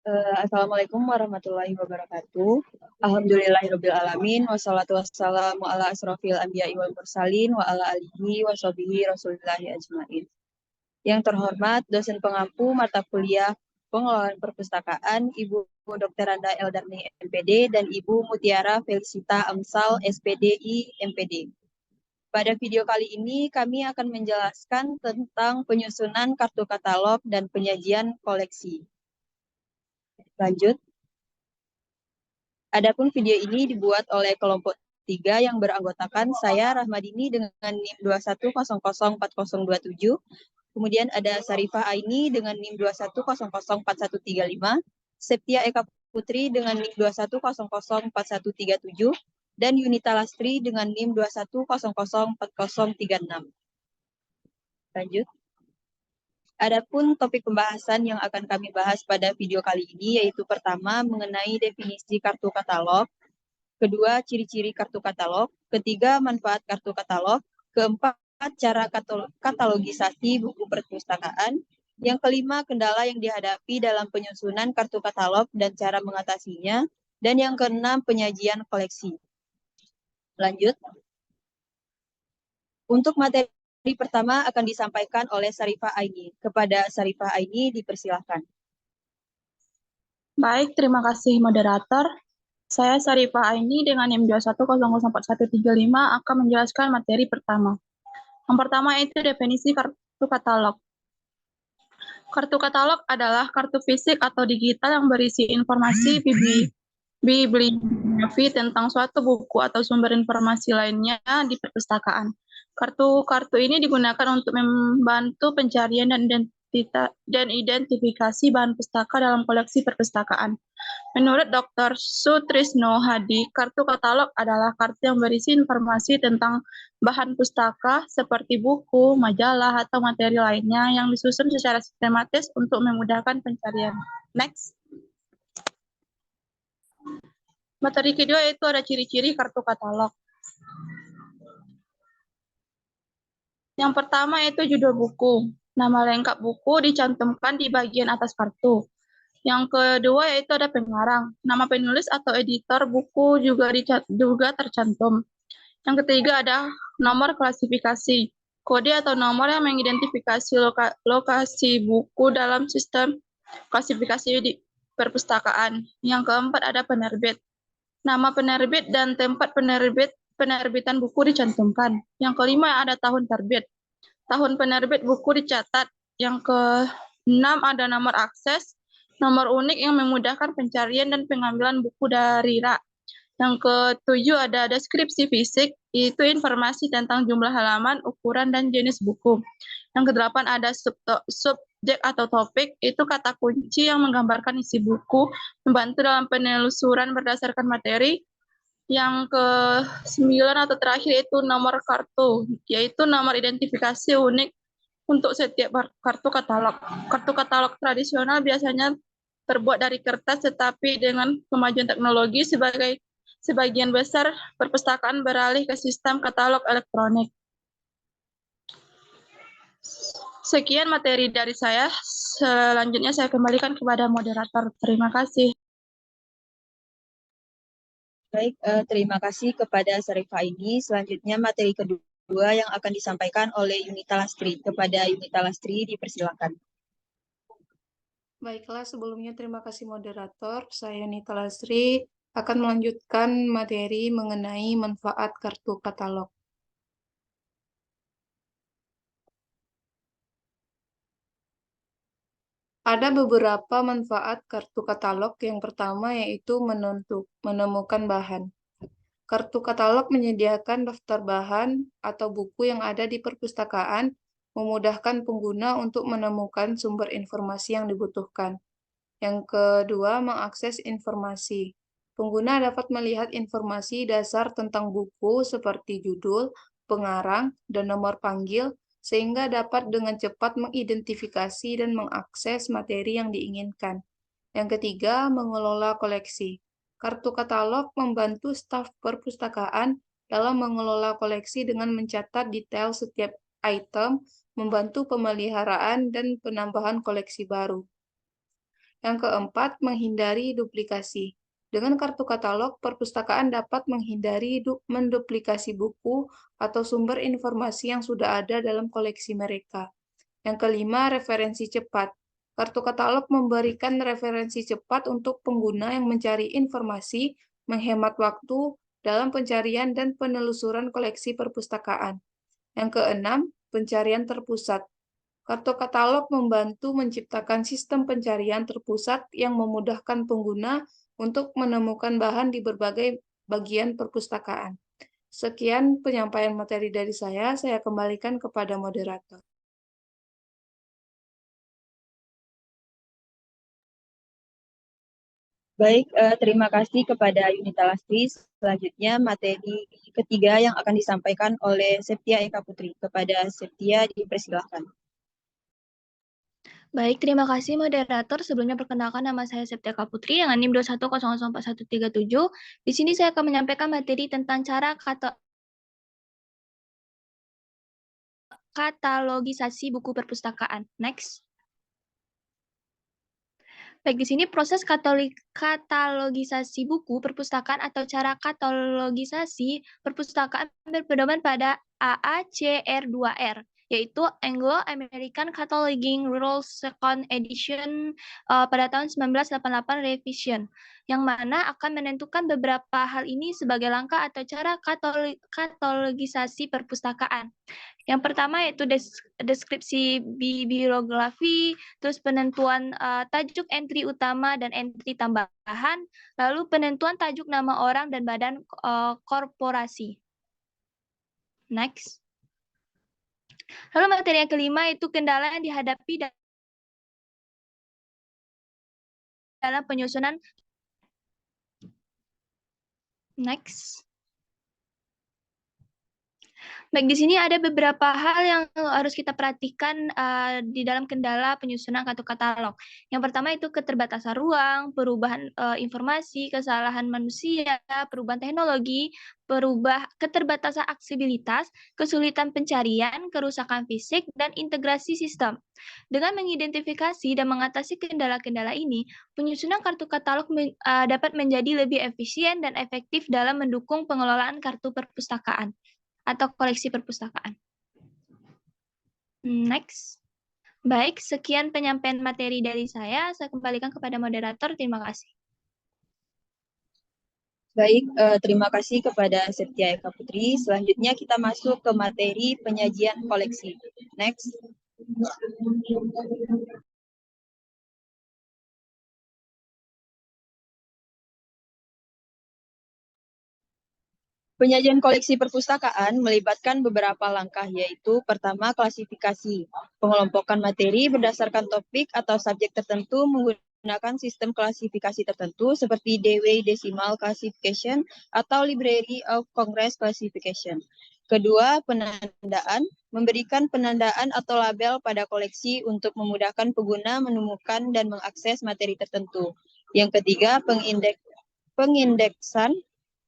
Assalamualaikum warahmatullahi wabarakatuh. Alhamdulillahirrabbilalamin. Wassalatu wassalamu ala asrofil anbiya'i wal mursalin wa ala alihi wa sahbihi rasulillahi ajmain. Yang terhormat dosen pengampu mata kuliah pengelolaan perpustakaan Ibu Dr. Randa Eldarni MPD dan Ibu Mutiara Felicita Amsal SPDI MPD. Pada video kali ini kami akan menjelaskan tentang penyusunan kartu katalog dan penyajian koleksi. Lanjut. Adapun video ini dibuat oleh kelompok 3 yang beranggotakan saya Rahmadini dengan NIM 21004027, kemudian ada Sarifah Aini dengan NIM 21004135, Septia Eka Putri dengan NIM 21004137, dan Yunita Lastri dengan NIM 21004036. Lanjut. Adapun topik pembahasan yang akan kami bahas pada video kali ini yaitu pertama mengenai definisi kartu katalog, kedua ciri-ciri kartu katalog, ketiga manfaat kartu katalog, keempat cara katalogisasi buku perpustakaan, yang kelima kendala yang dihadapi dalam penyusunan kartu katalog dan cara mengatasinya, dan yang keenam penyajian koleksi. Lanjut. Untuk materi pertama akan disampaikan oleh Sarifah Aini. Kepada Sarifah Aini dipersilahkan. Baik, terima kasih moderator. Saya Sarifah Aini dengan NIM 21004135 akan menjelaskan materi pertama. Yang pertama itu definisi kartu katalog. Kartu katalog adalah kartu fisik atau digital yang berisi informasi bibliografi tentang suatu buku atau sumber informasi lainnya di perpustakaan. Kartu-kartu ini digunakan untuk membantu pencarian dan identifikasi bahan pustaka dalam koleksi perpustakaan. Menurut Dr. Sutrisno Hadi, kartu katalog adalah kartu yang berisi informasi tentang bahan pustaka seperti buku, majalah, atau materi lainnya yang disusun secara sistematis untuk memudahkan pencarian. Next. Materi kedua itu ada ciri-ciri kartu katalog. Yang pertama itu judul buku. Nama lengkap buku dicantumkan di bagian atas kartu. Yang kedua yaitu ada pengarang. Nama penulis atau editor buku juga tercantum. Yang ketiga ada nomor klasifikasi. Kode atau nomor yang mengidentifikasi lokasi buku dalam sistem klasifikasi di perpustakaan. Yang keempat ada penerbit. Nama penerbit dan tempat penerbitan buku dicantumkan. Yang kelima ada tahun terbit. Tahun penerbit buku dicatat. Yang keenam ada nomor akses, nomor unik yang memudahkan pencarian dan pengambilan buku dari rak. Yang ketujuh ada deskripsi fisik, itu informasi tentang jumlah halaman, ukuran, dan jenis buku. Yang kedelapan ada subjek atau topik, itu kata kunci yang menggambarkan isi buku, membantu dalam penelusuran berdasarkan materi. Yang ke-9 atau terakhir itu nomor kartu, yaitu nomor identifikasi unik untuk setiap kartu katalog. Kartu katalog tradisional biasanya terbuat dari kertas, tetapi dengan kemajuan teknologi sebagian besar perpustakaan beralih ke sistem katalog elektronik. Sekian materi dari saya. Selanjutnya saya kembalikan kepada moderator. Terima kasih. Baik, terima kasih kepada Sarifah ini. Selanjutnya materi kedua yang akan disampaikan oleh Yunita Lastri. Kepada Yunita Lastri dipersilakan. Baiklah, sebelumnya terima kasih moderator. Saya Yunita Lastri akan melanjutkan materi mengenai manfaat kartu katalog. Ada beberapa manfaat kartu katalog. Yang pertama yaitu menemukan bahan. Kartu katalog menyediakan daftar bahan atau buku yang ada di perpustakaan, memudahkan pengguna untuk menemukan sumber informasi yang dibutuhkan. Yang kedua, mengakses informasi. Pengguna dapat melihat informasi dasar tentang buku seperti judul, pengarang, dan nomor panggil, sehingga dapat dengan cepat mengidentifikasi dan mengakses materi yang diinginkan. Yang ketiga, mengelola koleksi. Kartu katalog membantu staf perpustakaan dalam mengelola koleksi dengan mencatat detail setiap item, membantu pemeliharaan dan penambahan koleksi baru. Yang keempat, menghindari duplikasi. Dengan kartu katalog, perpustakaan dapat menghindari menduplikasi buku atau sumber informasi yang sudah ada dalam koleksi mereka. Yang kelima, referensi cepat. Kartu katalog memberikan referensi cepat untuk pengguna yang mencari informasi, menghemat waktu dalam pencarian dan penelusuran koleksi perpustakaan. Yang keenam, pencarian terpusat. Kartu katalog membantu menciptakan sistem pencarian terpusat yang memudahkan pengguna untuk menemukan bahan di berbagai bagian perpustakaan. Sekian penyampaian materi dari saya kembalikan kepada moderator. Baik, terima kasih kepada Yunita Lastri. Selanjutnya materi ketiga yang akan disampaikan oleh Septia Eka Putri. Kepada Septia dipersilahkan. Baik, terima kasih moderator. Sebelumnya perkenalkan nama saya Septia Eka Putri dengan NIM 21004137. Di sini saya akan menyampaikan materi tentang cara katalogisasi buku perpustakaan. Next. Baik, di sini proses katalogisasi buku perpustakaan atau cara katalogisasi perpustakaan berpedoman pada AACR2R, yaitu Anglo-American Cataloging Rules Second Edition pada tahun 1988 revision, yang mana akan menentukan beberapa hal ini sebagai langkah atau cara katalogisasi perpustakaan. Yang pertama yaitu deskripsi bibliografi, terus penentuan tajuk entry utama dan entry tambahan, lalu penentuan tajuk nama orang dan badan korporasi. Next. Lalu materi yang kelima itu kendala yang dihadapi dalam penyusunan. Next. Baik, di sini ada beberapa hal yang harus kita perhatikan di dalam kendala penyusunan kartu katalog. Yang pertama itu keterbatasan ruang, perubahan informasi, kesalahan manusia, perubahan teknologi, keterbatasan aksesibilitas, kesulitan pencarian, kerusakan fisik, dan integrasi sistem. Dengan mengidentifikasi dan mengatasi kendala-kendala ini, penyusunan kartu katalog dapat menjadi lebih efisien dan efektif dalam mendukung pengelolaan kartu perpustakaan atau koleksi perpustakaan. Next. Baik, sekian penyampaian materi dari saya. Saya kembalikan kepada moderator. Terima kasih. Baik, terima kasih kepada Septia Eka Putri. Selanjutnya kita masuk ke materi penyajian koleksi. Next. Penyajian koleksi perpustakaan melibatkan beberapa langkah, yaitu pertama, klasifikasi. Pengelompokan materi berdasarkan topik atau subjek tertentu menggunakan sistem klasifikasi tertentu seperti Dewey Decimal Classification atau Library of Congress Classification. Kedua, penandaan, memberikan penandaan atau label pada koleksi untuk memudahkan pengguna menemukan dan mengakses materi tertentu. Yang ketiga, pengindeksan,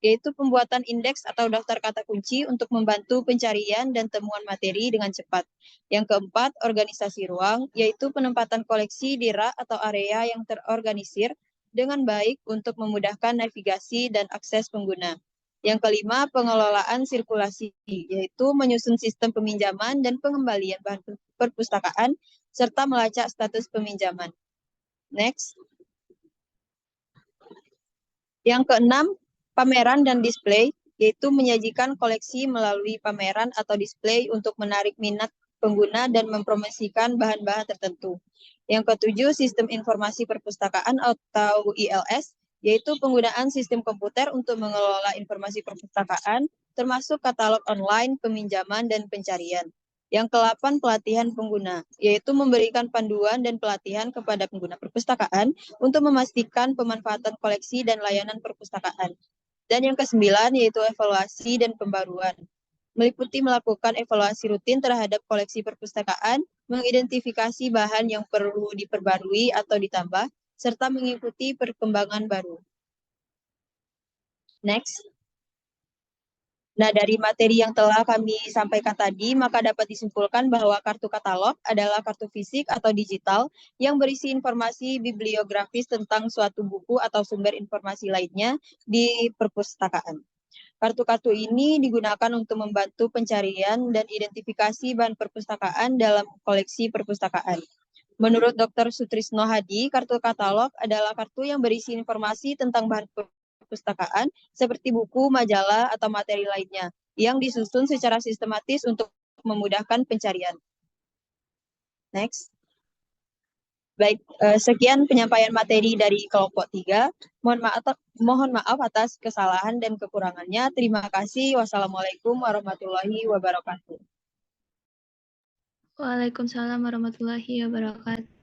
yaitu pembuatan indeks atau daftar kata kunci untuk membantu pencarian dan temuan materi dengan cepat. Yang keempat, organisasi ruang, yaitu penempatan koleksi di rak atau area yang terorganisir dengan baik untuk memudahkan navigasi dan akses pengguna. Yang kelima, pengelolaan sirkulasi, yaitu menyusun sistem peminjaman dan pengembalian bahan perpustakaan, serta melacak status peminjaman. Next. Yang keenam, pameran dan display, yaitu menyajikan koleksi melalui pameran atau display untuk menarik minat pengguna dan mempromosikan bahan-bahan tertentu. Yang ketujuh, sistem informasi perpustakaan atau ILS, yaitu penggunaan sistem komputer untuk mengelola informasi perpustakaan, termasuk katalog online, peminjaman, dan pencarian. Yang ke-8, pelatihan pengguna, yaitu memberikan panduan dan pelatihan kepada pengguna perpustakaan untuk memastikan pemanfaatan koleksi dan layanan perpustakaan. Dan yang ke-9 yaitu evaluasi dan pembaruan, meliputi melakukan evaluasi rutin terhadap koleksi perpustakaan, mengidentifikasi bahan yang perlu diperbarui atau ditambah, serta mengikuti perkembangan baru. Next. Nah, dari materi yang telah kami sampaikan tadi, maka dapat disimpulkan bahwa kartu katalog adalah kartu fisik atau digital yang berisi informasi bibliografis tentang suatu buku atau sumber informasi lainnya di perpustakaan. Kartu-kartu ini digunakan untuk membantu pencarian dan identifikasi bahan perpustakaan dalam koleksi perpustakaan. Menurut Dr. Sutrisno Hadi, kartu katalog adalah kartu yang berisi informasi tentang bahan perpustakaan seperti buku, majalah, atau materi lainnya yang disusun secara sistematis untuk memudahkan pencarian. Next. Baik, sekian penyampaian materi dari kelompok 3. Mohon maaf atas kesalahan dan kekurangannya. Terima kasih. Wassalamualaikum warahmatullahi wabarakatuh. Waalaikumsalam warahmatullahi wabarakatuh.